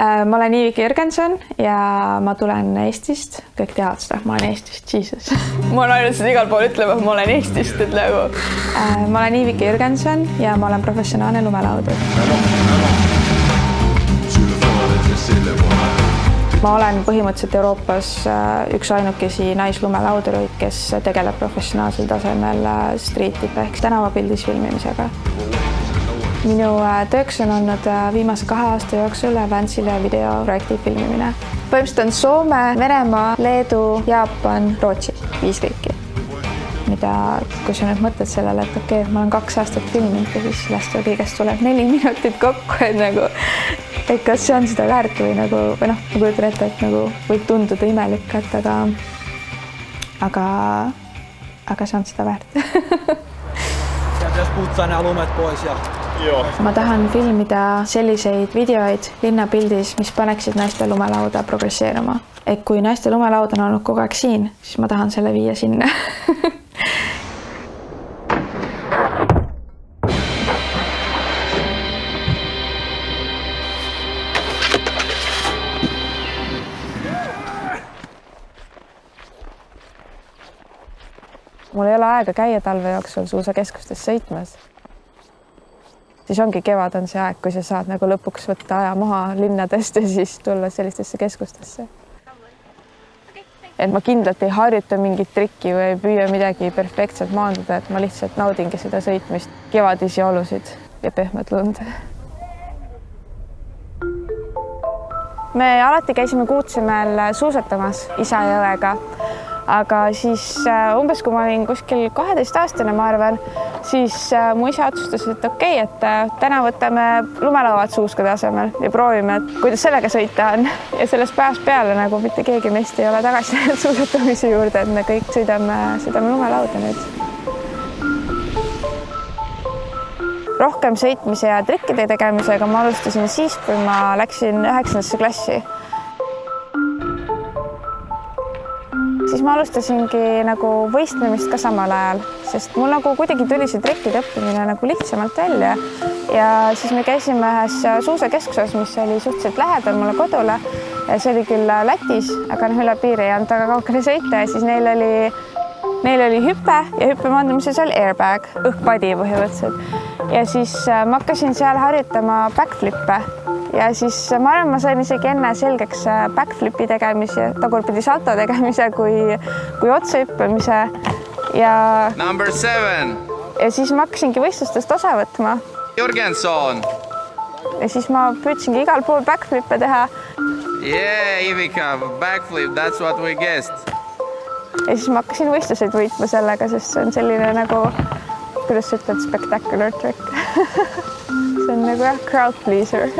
Ma olen Ivike Jürgenson ja ma tulen Eestist. Kõik teavad seda, ma olen Eestist, Jesus. Ma olen ainult seda igal pool ütlema, et ma olen Eestist, et nagu. Ma olen Ivike Jürgenson ja ma olen professionaalne lumelaudur. Ma olen põhimõtteliselt Euroopas üks ainukesi naislumelaudureid, kes tegeleb professionaalsel tasemel streetippe ehk tänavapildis filmimisega. Minu tööks on olnud viimase 2 aasta jooksul Vansile videoprojekti filmimine. Põhimõtteliselt on Soome, Venemaa, Leedu, Jaapan, Rootsi, 5 riiki. Mida, kui sa nüüd mõtled sellele, et okei, ma olen 2 aastat filminud ja siis sellest kõigest tuleb 4 minutit kokku, et nagu, et kas see on seda väärt või nagu, või noh, ma kujutan ette, et nagu võib tunduda imelik, et aga see on seda väärt. Jos putsaa nämä lumet pois ja... Ma tahan filmida selliseid videoid linnapildis, mis paneksid naiste lumelauda progresseeruma. Et kui naiste lumelaud on olnud kogu aeg siin, siis ma tahan selle viia sinna. Mul ei ole aega käia talve jooksul suusakeskustes sõitmas. Siis ongi kevad on see aeg, kui sa saad nagu lõpuks võtta aja maha linnadest ja siis tulla sellistesse keskustesse. Et ma kindlalt ei harjuta mingit trikki või ei püüa midagi perfektselt maanduda, et ma lihtsalt naudingi seda sõitmist, kevadisi olusid ja pehmet lund. Me alati käisime Kuutsemäel suusatamas isa ja õega. Aga siis umbes kui ma olin kuskil 12-aastane, ma arvan, siis mu isa otsustas, et okei, et täna võtame lumelauad suuskade asemel ja proovime, et kuidas sellega sõita on. Ja sellest päevast peale nagu mitte keegi meist ei ole tagasi suusatamise juurde, et me kõik sõidame lumelauda nüüd. Rohkem sõitmise ja trikkide tegemisega ma alustasin siis, kui ma läksin 9. klassi. Siis ma alustasingi nagu võistlemist ka samal ajal, sest mul nagu kuidagi tuli see trikkide õppimine nagu lihtsamalt välja. Ja siis me käisime ühes suusakeskuses, mis oli suhteliselt lähedal mulle kodule. See oli küll Lätis, aga üle piiri ei olnud väga kaugele sõita ja siis neil oli hüpe ja hüppe maandumises oli airbag, õhkpadi põhimõtteliselt. Ja siis ma hakkasin seal harjutama backflippe. Ja siis ma arvan, ma sain isegi enne selgeks backflipi tegemise, tagurpidi salto tegemise kui otsehüppamise. Ja Number 7. Ja siis ma hakkasingi võistlustest osa võtma. Jürgenson. Ja siis ma püüdsingi igal pool backflippe teha. Yeah, Ivika, backflip, that's what we guessed. Ja siis ma hakkasin võistluseid võitma sellega, sest see on selline nagu, kuidas sa ütled, spectacular trick. See on nagu crowd pleaser.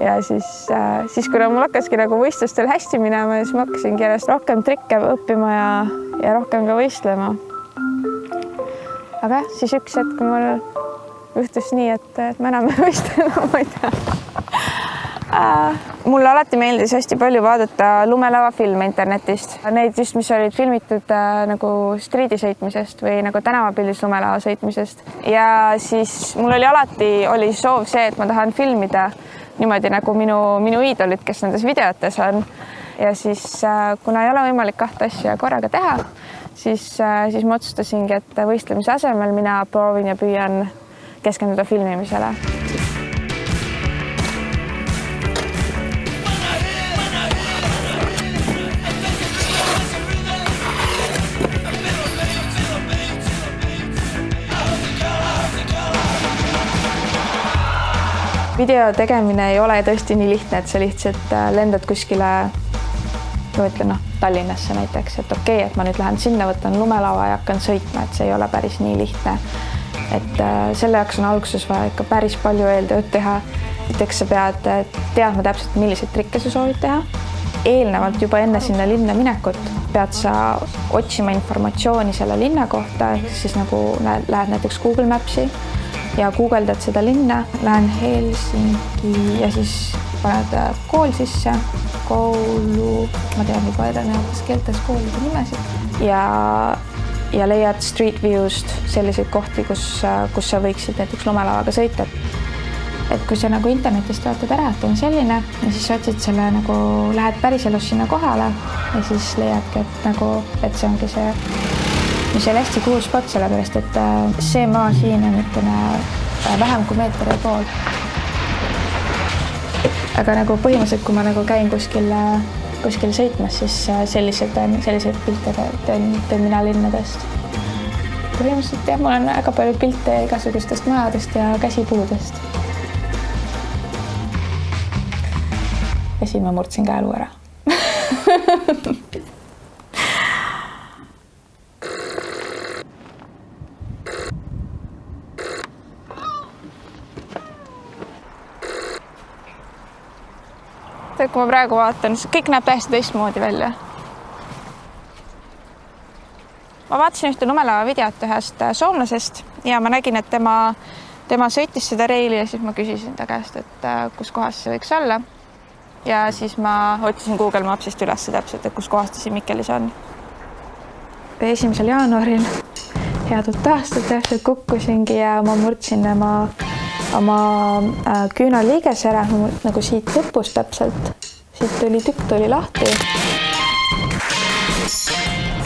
Ja siis kuna mul hakkaski nagu võistlustel hästi minema, siis ma hakkasingi järjest rohkem trikke õppima ja rohkem ka võistlema. Aga siis üks hetk mul juhtus nii, et ma enam ei võistlema, ma ei tea. Mulle alati meeldis hästi palju vaadata lumelavafilme internetist. Neid just, mis olid filmitud nagu striidi sõitmisest või nagu tänavapildis lumelava sõitmisest. Ja siis mul oli soov see, et ma tahan filmida niimoodi nagu minu iidolid, kes nendes videotes on. Ja siis kuna ei ole võimalik 2 asja korraga teha, siis ma otsustasingi, et võistlemise asemel mina proovin ja püüan keskenduda filmimisele. Video tegemine ei ole tõesti nii lihtne, et sa lihtsalt lendad kuskile, Tallinnasse näiteks, et okei, et ma nüüd lähen sinna, võtan lumelava ja hakkan sõitma, et see ei ole päris nii lihtne. Et selle jaoks on alguses vaja ikka päris palju eeltööd teha. Näiteks sa pead teadma täpselt, milliseid trikke sa soovid teha. Eelnevalt juba enne sinna linna minekut pead sa otsima informatsiooni selle linna kohta, siis nagu lähed näiteks Google Mapsi ja guugeldad seda linna, lähen Helsingi ja siis paned kool sisse, koolu, ma tean juba erinevates keeltes koolide nimesid ja leiad Street View'st selliseid kohti, kus sa võiksid näiteks lumelavaga sõita. et kui sa nagu internetist vaatad ära, et on selline ja siis otsid selle nagu, lähed päriselus sinna kohale ja siis leiadki, et nagu, et see ongi see, mis oli hästi cool spot, sellepärast, et see maa siin on vähem kui 1,5 meetrit. Aga nagu põhimõtteliselt, kui ma nagu käin kuskil sõitmas, siis selliseid pilte teen mina linnadest. Põhimõtteliselt jah, mul on väga palju pilte igasugustest majadest ja käsipuudest. Ja siin ma murdsin käelu ära. Kui ma praegu vaatan, kõik näeb täiesti teistmoodi välja. Ma vaatasin ühte lumelava videot ühest soomlasest ja ma nägin, et tema sõitis seda reili ja siis ma küsisin ta käest, et kus kohas see võiks olla. Ja siis ma otsisin Google Mapsist üles täpselt, et kus kohas ta siin Mikkelis on. 1. jaanuaril head uut aastat täpselt kukkusingi ja ma murdsin oma küünaliiges ära nagu siit lõpus täpselt. Siit tükk lahti.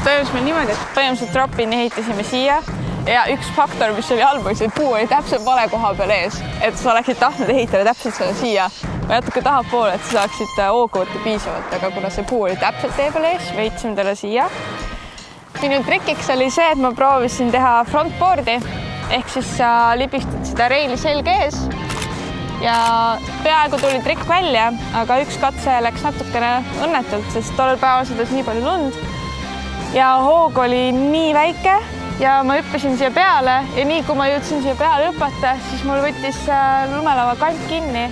Toimus meil niimoodi, et põhimõtteliselt tropini ehitasime siia ja üks faktor, mis oli halb, oli see puu oli täpselt vale koha peal ees, et sa oleksid tahtnud ehitada täpselt selle siia või natuke tahapoole, et sa saaksid hoogu võtta piisavalt, aga kuna see puu oli täpselt tee peal ees, veitsime talle siia. Minu trikiks oli see, et ma proovisin teha frontboardi ehk siis sa libistad seda reili selge ees ja peaaegu tuli trikk välja, aga üks katse läks natukene õnnetult, sest tollel päeval sadas nii palju lund ja hoog oli nii väike ja ma hüppasin siia peale ja nii kui ma jõudsin siia peale hüpata, siis mul võttis lumelava kant kinni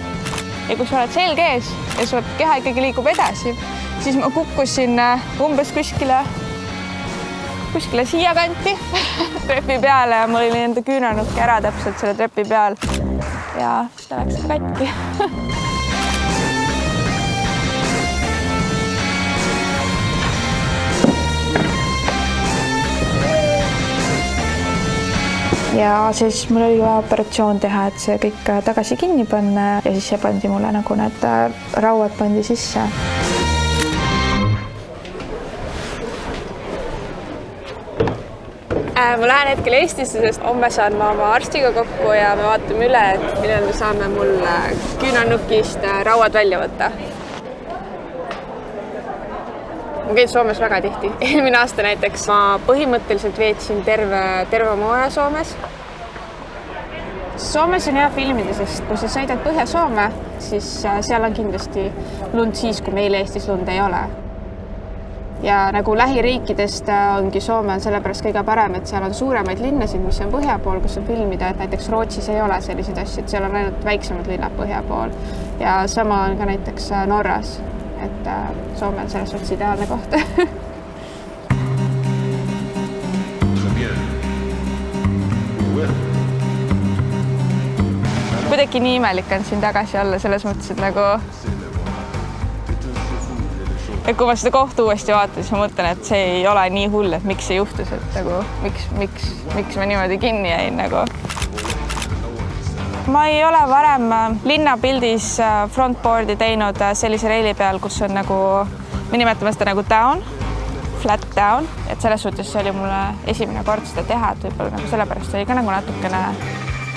ja kui sa oled selge ees ja su keha ikkagi liigub edasi, siis ma kukkusin umbes kuskile siia kanti trepi peale ja mul oli enda küünanukki ära täpselt selle trepi peal ja ta läks katki. Ja siis mul oli vaja operatsioon teha, et see kõik tagasi kinni panna ja siis see pandi mulle nagu need rauad pandi sisse. Ma lähen hetkel Eestisse, sest homme saan ma oma arstiga kokku ja me vaatame üle, et millal me saame mul küünanukist rauad välja võtta. Ma käin Soomes väga tihti. Eelmine aasta näiteks ma põhimõtteliselt veetsin terve oma aja Soomes. Soomes on hea filmida, sest kui sa sõidad Põhja-Soome, siis seal on kindlasti lund siis, kui meil Eestis lund ei ole. Ja nagu lähiriikidest ongi Soome on sellepärast kõige parem, et seal on suuremaid linnasid, mis on põhja pool, kus on filmida, et näiteks Rootsis ei ole selliseid asju, et seal on ainult väiksemad linnad põhja pool. Ja sama on ka näiteks Norras, et Soome on selles suhtes ideaalne koht. Kuidagi nii imelik on siin tagasi olla selles mõttes, et nagu ja kui ma seda kohta uuesti vaatan, siis ma mõtlen, et see ei ole nii hull, et miks see juhtus, et nagu, miks ma niimoodi kinni jäin nagu. Ma ei ole varem linnapildis frontboardi teinud sellise reili peal, kus on nagu, me nimetame seda nagu down, flat down, et selles suhtes see oli mulle esimene kord seda teha, et võib-olla nagu sellepärast oli ka nagu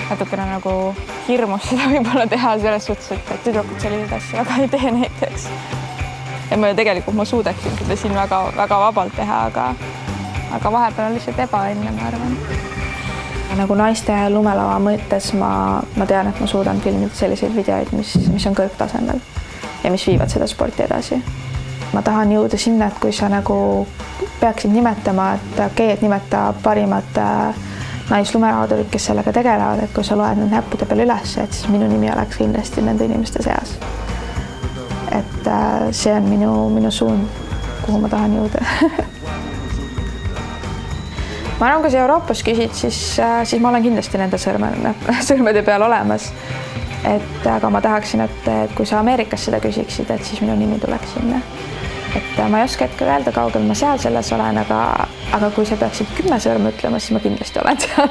natukene nagu hirmus seda võib-olla teha selles suhtes, et tüdrukud selliseid asju väga ei tee näiteks. Ja tegelikult ma suudaksin seda siin väga vabalt teha, aga vahepeal on lihtsalt ebaõnne, ma arvan. Nagu naiste lumelava mõttes ma tean, et ma suudan filmida selliseid videoid, mis on kõrgtasemel ja mis viivad seda sporti edasi. Ma tahan jõuda sinna, et kui sa nagu peaksid nimetama, et nimeta parimad naislumelavadurid, kes sellega tegelevad, et kui sa loed need näppude peal üles, et siis minu nimi oleks kindlasti nende inimeste seas. Et see on minu suund, kuhu ma tahan jõuda. Ma arvan, kui sa Euroopas küsid, siis ma olen kindlasti nende sõrmede peal olemas. Aga ma tahaksin, et kui sa Ameerikas seda küsiksid, et siis minu nimi tuleks sinna. Et ma ei oska hetkel öelda, kaugel ma seal selles olen, aga kui sa peaksid 10 sõrme ütlema, siis ma kindlasti olen seal.